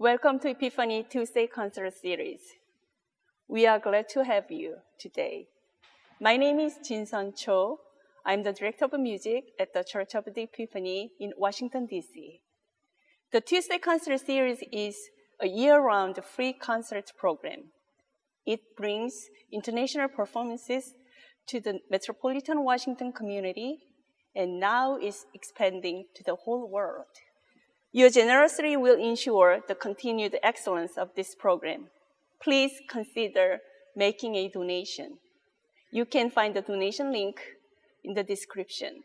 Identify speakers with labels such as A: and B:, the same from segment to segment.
A: Welcome to Epiphany Tuesday Concert Series. We are glad to have you today. My name is Jin-Sun Cho. I'm the Director of Music at the Church of the Epiphany in Washington, D.C. The Tuesday Concert Series is a year-round free concert program. It brings international performances to the metropolitan Washington community and now is expanding to the whole world. Your generosity will ensure the continued excellence of this program. Please consider making a donation. You can find the donation link in the description.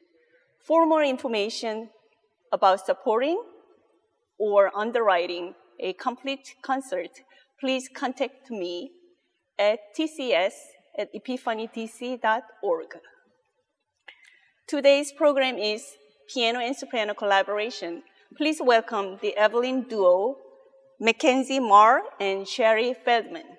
A: For more information about supporting or underwriting a complete concert, please contact me at tcs@epiphanydc.org. Today's program is piano and soprano collaboration. Please welcome the Evelyn Duo, Mackenzie Marr and Sherry Feldman.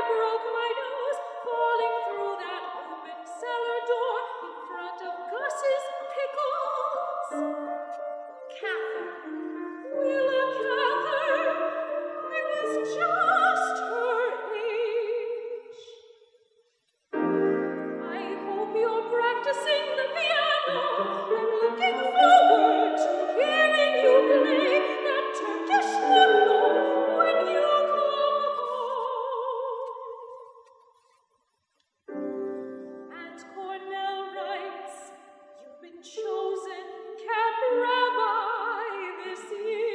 B: broke my nose falling through that open cellar door in front of Gus's pickles. Cather, Willa Cather, I was just her age. I hope you're practicing the piano. I'm looking forward to hearing you play that Turkish mono when you come home. And Cornell writes, you've been chosen camp rabbi this year.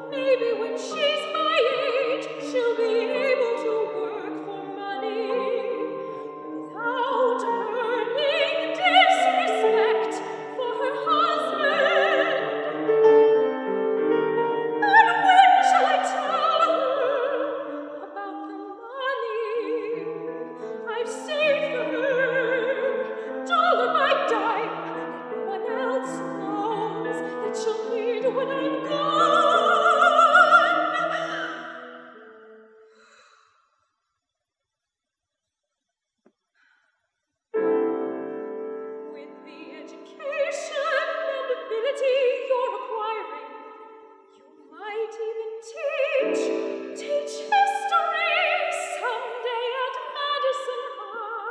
B: Maybe when she's my age, she'll be able to work for money without earning disrespect for her husband. And when shall I tell her about the money I've saved for her, dollar by dime, that no one else knows that she'll need when I'm gone? With the education and ability you're acquiring, you might even teach history someday at Madison High.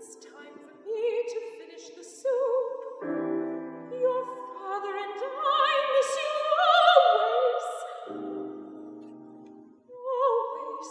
B: It's time for me to finish the soup. Your father and I miss you always. Always.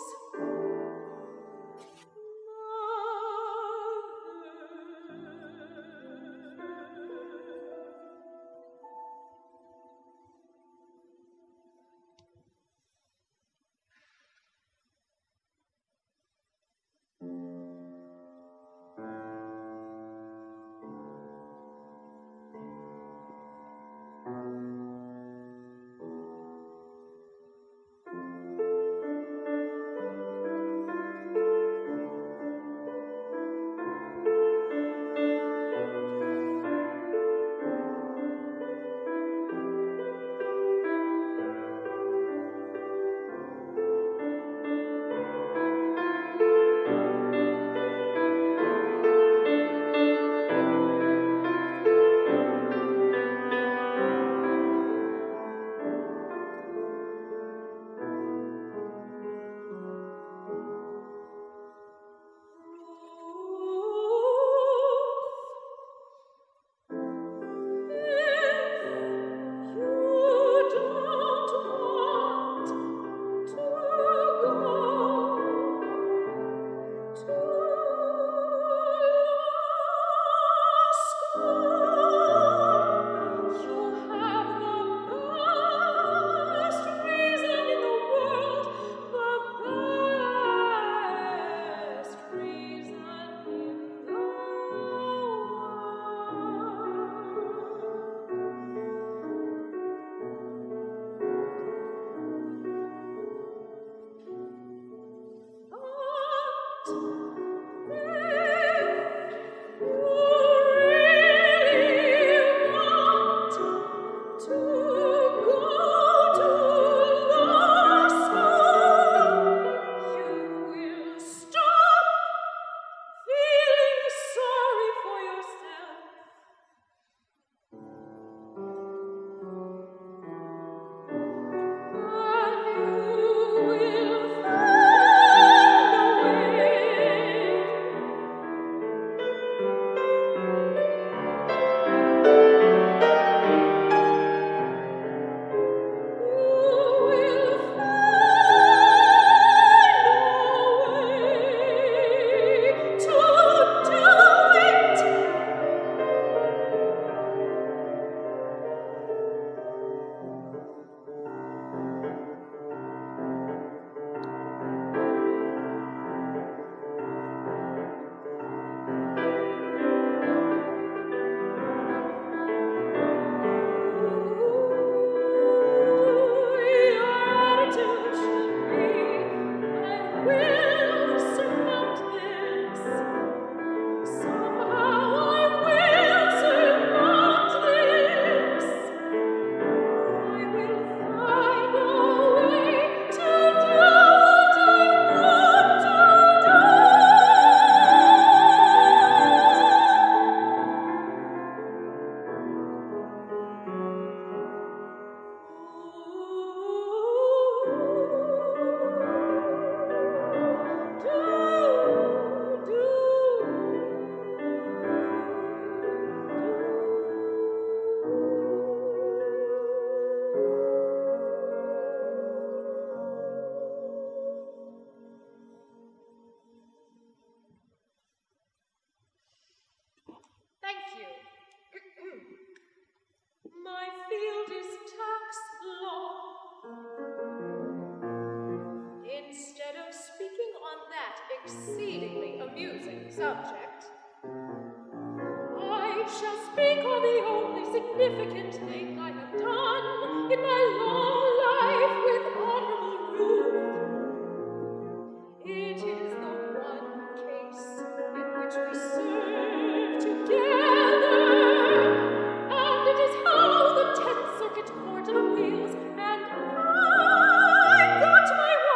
B: Exceedingly amusing subject. I shall speak on the only significant thing I have done in my long life with Honorable Ruth. It is the one case in which we serve together, and it is how the 10th Circuit Court of Appeals and I got my wife.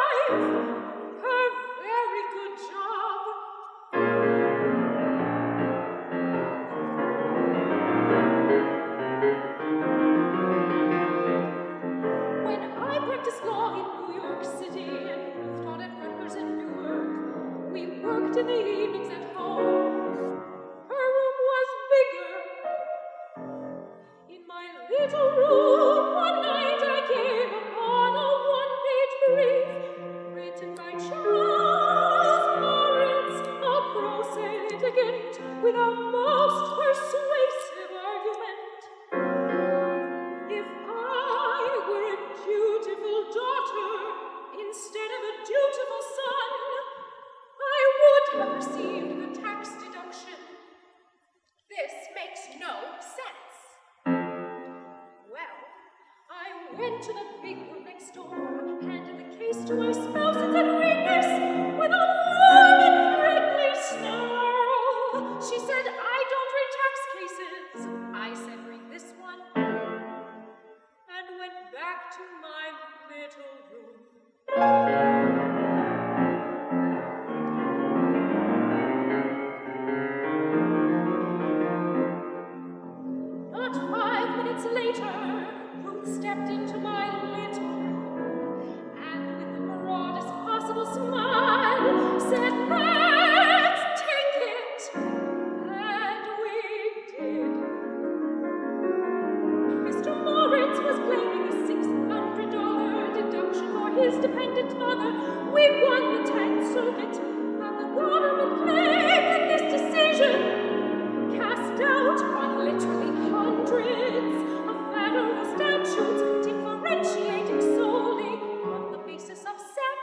B: In the evenings at home, to my spouse and said, "Read this," with a warm and friendly snarl. She said, "I don't read tax cases." I said, "Read this one," and went back to my little room. Not 5 minutes later, Ruth stepped into my little room, and with the broadest possible smile, said, "Let's take it." And we did. Mr. Moritz was claiming a $600 deduction for his dependent mother. We won the 10th Circuit, and the government claimed that this decision cast doubt on literally hundreds of federal statutes differentiating solely on the basis of sex.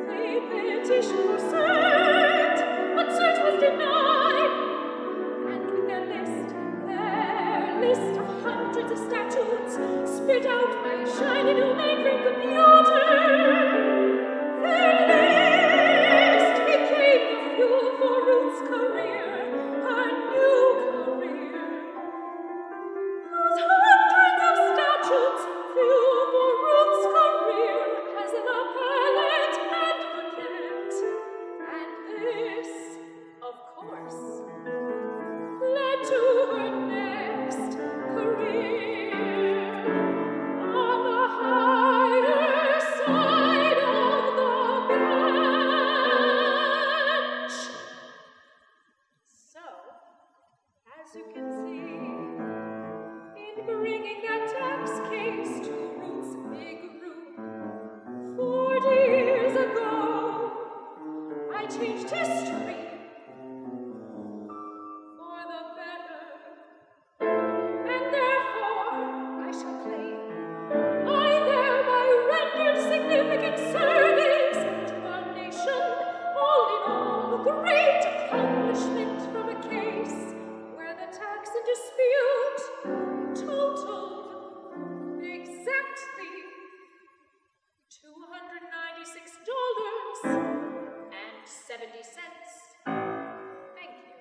B: They petitioned for cert, but cert was denied. And with their list of hundreds of statutes spit out by a shiny new mainframe computer, their list became the fuel for Ruth's career, her new career. Those hundreds of statutes fuel for Ruth's career as an appellate advocate. And this, of course, led to her next career on the higher side of the bench. So, as you can see, in bringing that tax case to Ruth's big room 40 years ago, I changed history for the better. And therefore, I shall claim I thereby rendered significant service to our nation, all in all a great accomplishment from a case where the tax in dispute totaled exactly $296.70. Thank you.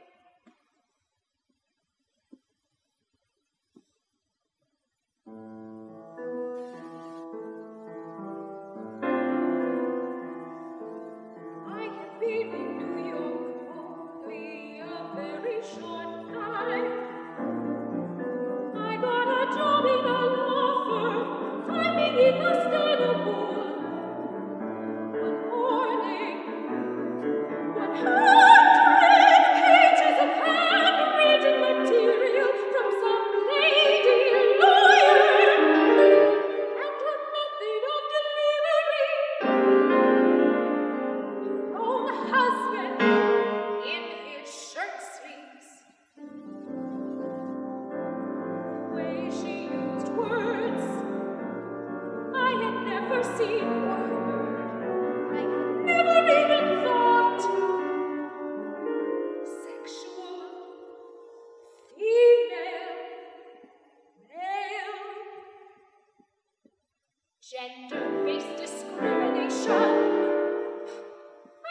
B: I have been in New York only a very short time. I got a job in a law firm, climbing in the Istanbul. One morning, 100 pages of handwritten material from some lady lawyer, and a method of delivery. Her own husband in his shirt sleeves. The way she used words I had never seen or heard. I had never even thought. Sexual, female, male, gender-based discrimination.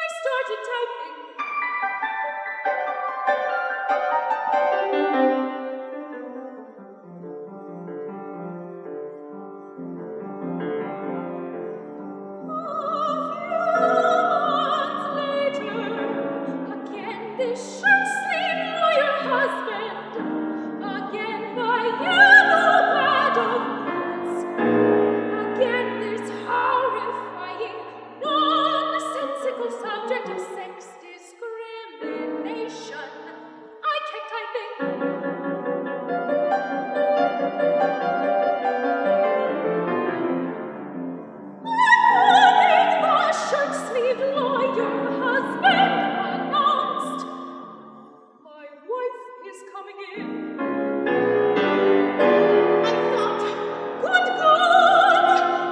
B: I started typing. Again, this shirt-sleeve lawyer husband. Again, my yellow pad of notes. Again, this horrifying, nonsensical subject of sex discrimination. I kept typing. The shirt-sleeved lawyer husband announced, "My wife is coming in." I thought, "Good God,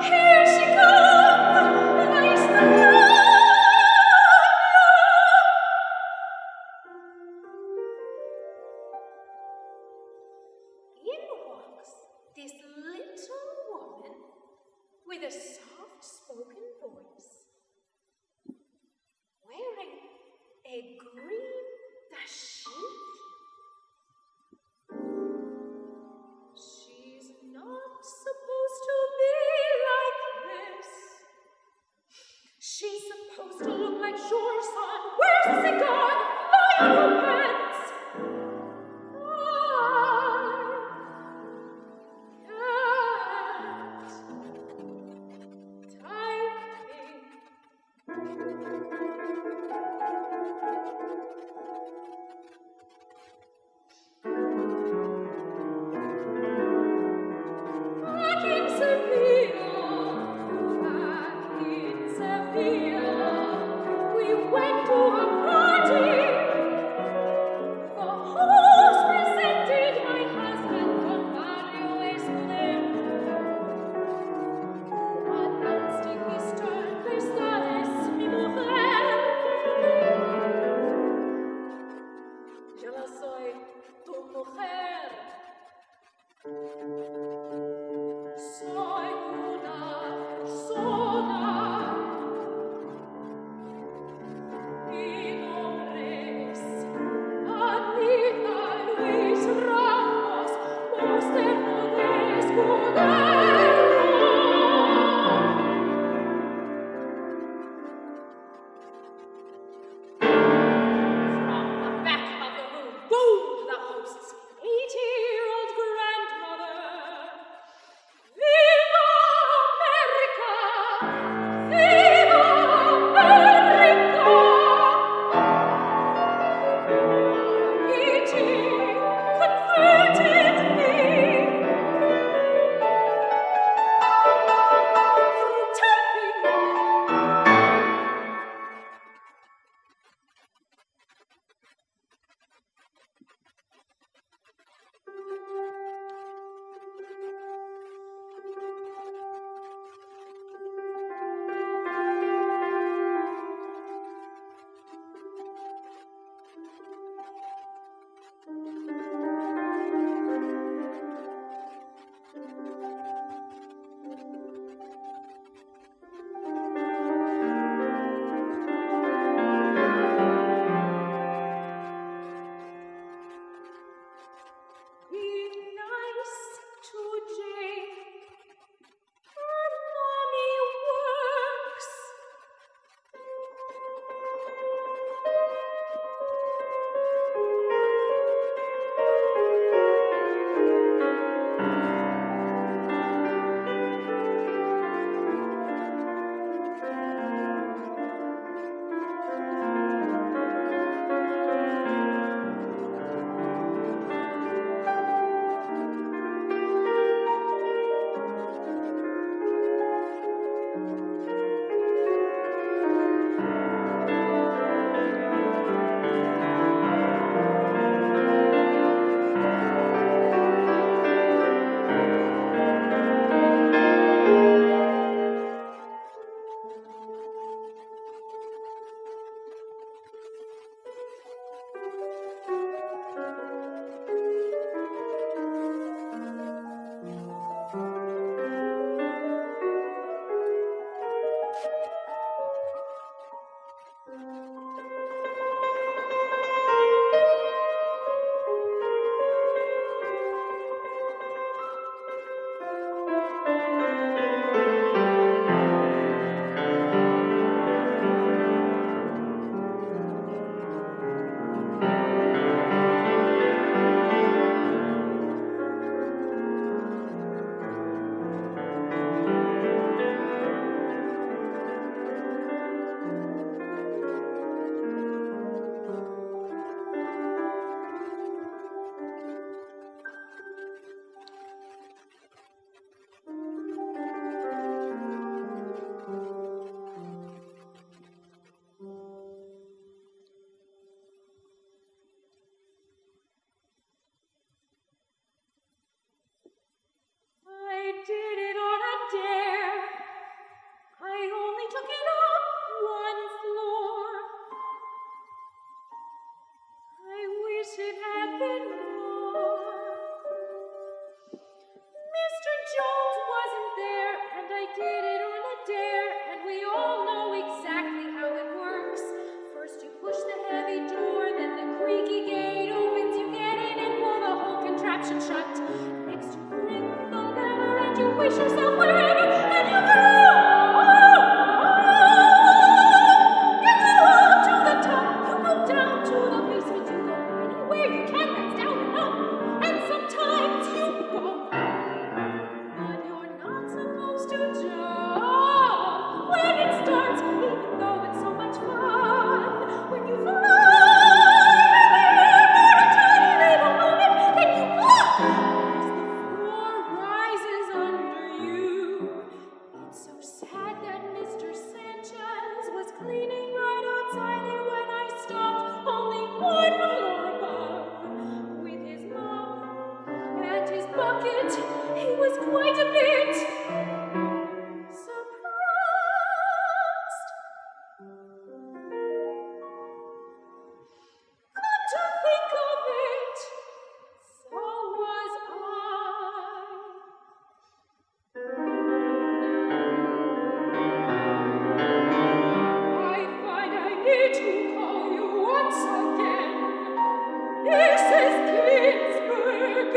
B: here she comes! Lace the with a soft-spoken voice, wearing a green dashiki. She's not supposed to be like this. She's supposed to look like your son. Where's the cigar? Fly on her pants.
C: We went to a party.
B: dare, and we all know exactly how it works. First you push the heavy door, then the creaky gate opens, you get in and pull the whole contraption shut. Next you ring the lever and you wish yourself wherever, and you go! You go up to the top, you go down to the basement, you go anywhere you can that's down and up, and sometimes you go. But you're not supposed to jump when it starts, even though it's so much fun. When you fly for a tiny little moment, then you look as the floor rises under you. It's so sad that Mr. Sanchez was cleaning right outside there when I stopped, only one floor above. With his mop and his bucket, he was quite a bit surprised. Come to think of it, so was I. I find I need to call you once again. Mrs. Ginsburg,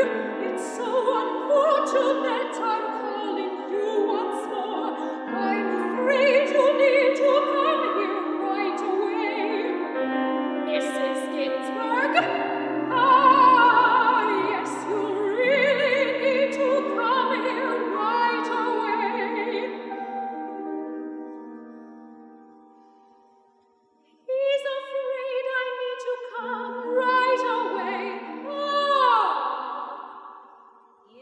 B: it's so unfortunate I'm calling you once more. I'm afraid you need to come here right away. Mrs. Ginsburg? Ah, yes, you really need to come here right away. He's afraid I need to come right away. Oh,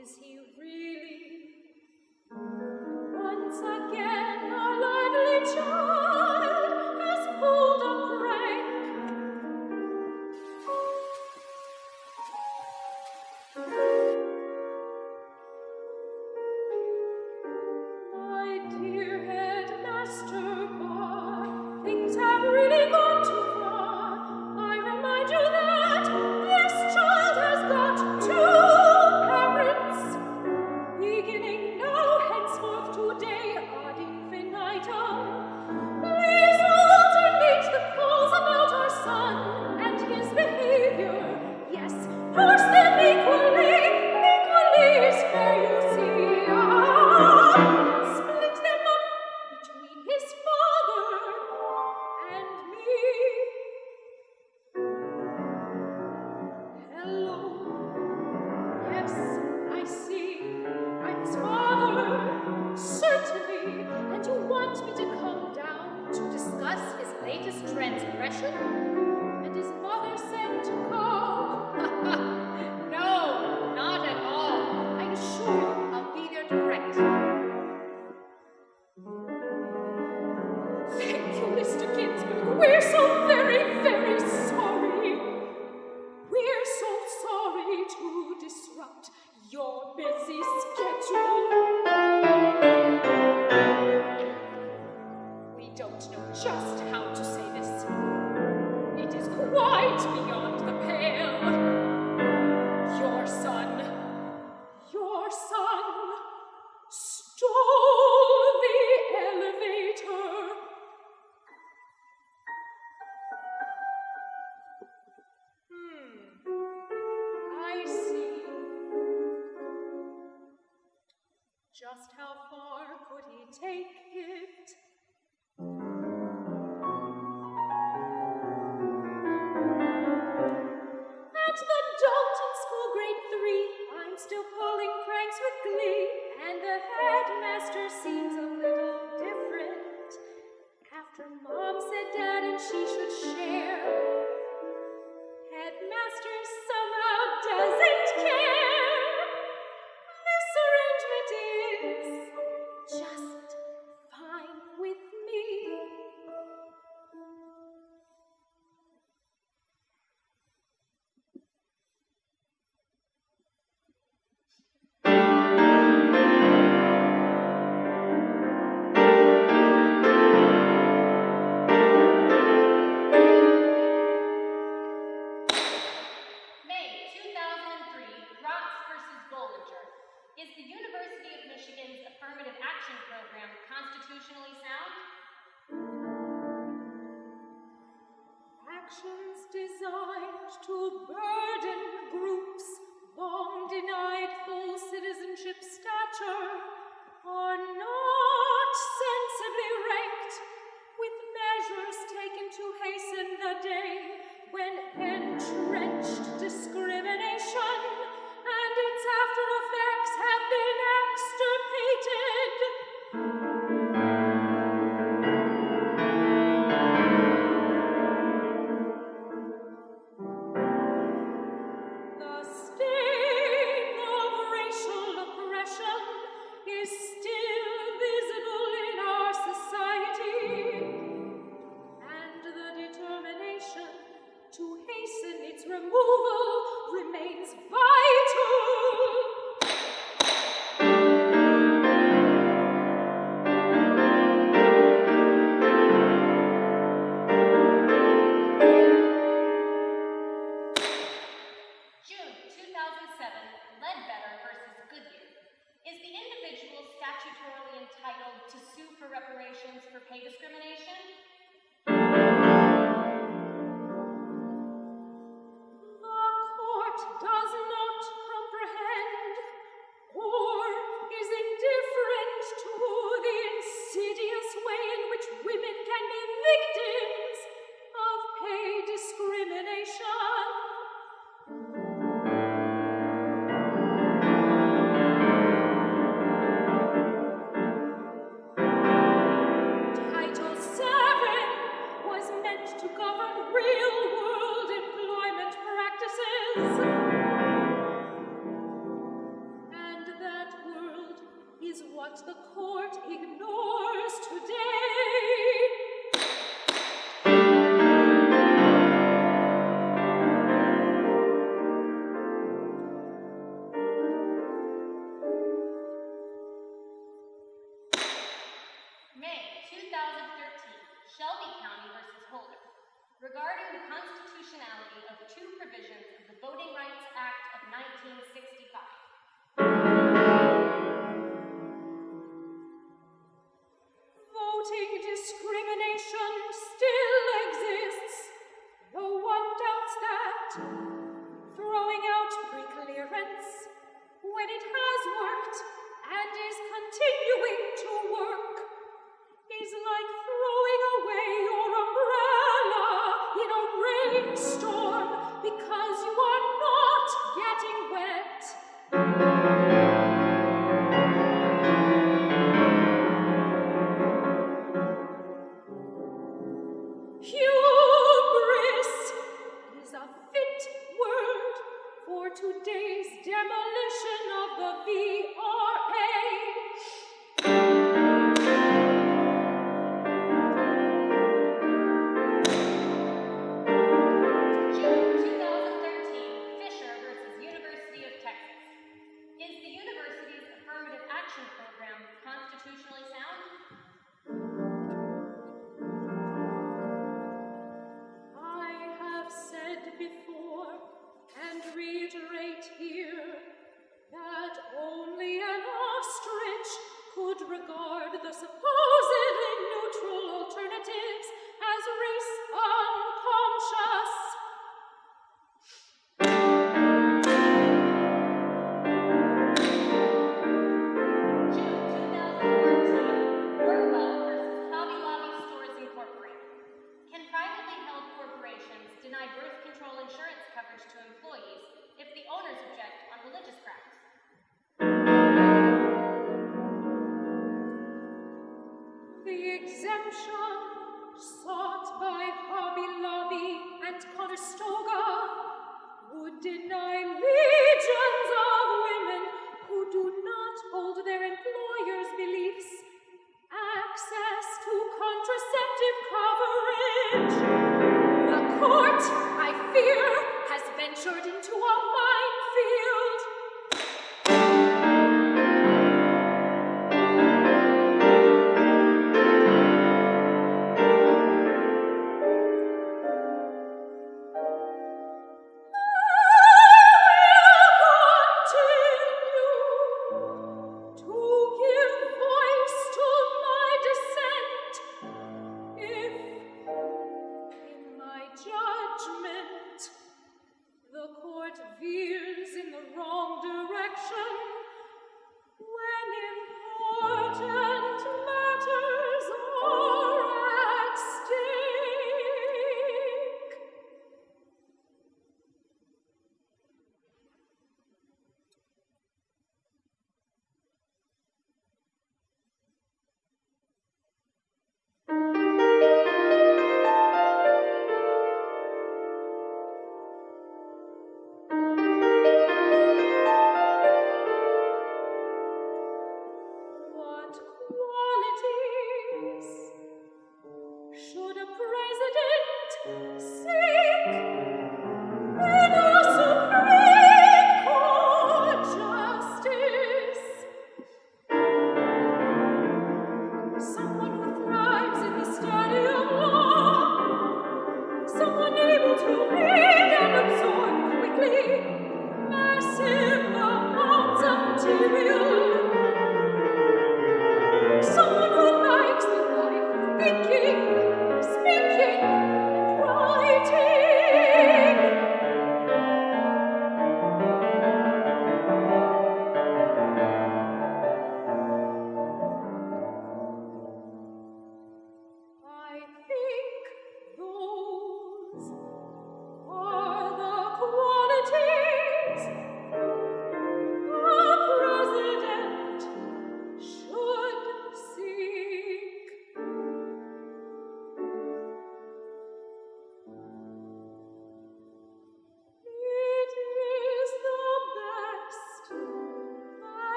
B: is he really? Once again, our lively child has pulled a prank. My dear headmaster Barr, things have really gone too far. I remind you that this child has got two parents, beginning now, henceforth, today, ad infinitum. Please alternate the calls about our son and his behavior. Yes, parse them equally is fair, you see. Split them up between his father and me. Hello. Yes, I see. I'm his father, certainly. And you want me to come down to discuss his latest transgression? And his mother said to call. No, not at all. I assure you, I'll be there direct. Thank you, Mr. Ginsburg. We're so very, very sorry. We're so sorry to disrupt your busy schedule. We don't know just how to say this. It is quite beyond the pale. Your son stole the elevator. I see. Just how far could he take it? At the Dalton School, grade 3, I'm still pulling pranks with glee, and the headmaster seems a little different. After Mom said Dad and she should share, headmaster somehow doesn't care. This arrangement is just fine with me. The stain of racial oppression is still visible in our society, and the determination to hasten its removal remains vital.
C: June 2007, Ledbetter versus Goodyear. Is the individual statutorily entitled to sue for reparations for pay discrimination?
B: The court does not comprehend or is indifferent to the insidious way in which women can be victims of pay discrimination. Title VII was meant to govern real-world employment practices. And that world is what the court ignores today.
C: May 2013, Shelby County versus Holder. Regarding the constitutionality of two provisions of the Voting Rights Act of 1965.
B: Voting discrimination still exists. No one doubts that. Throwing out preclearance when it has worked and is continuing to work is like throwing away your umbrella in a rainstorm because you are not getting wet. Hubris is a fit word for today's demolition of the VRA.
C: June 2013, Fisher versus University of Texas. Is the university's affirmative action program constitutionally sound?
B: I have said before and reiterate here that only an ostrich could regard the supposedly neutral alternatives as race unconscious.
C: June 2014, Burwell versus Hobby Lobby Stores Incorporated. Can privately held corporations deny birth control insurance coverage to employees if the owners object on religious grounds?
B: The exemption sought by Hobby Lobby and Conestoga would deny legions of women who do not hold their employers' beliefs access to contraceptive coverage. The court, I fear, has ventured into a minefield. To give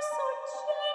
B: so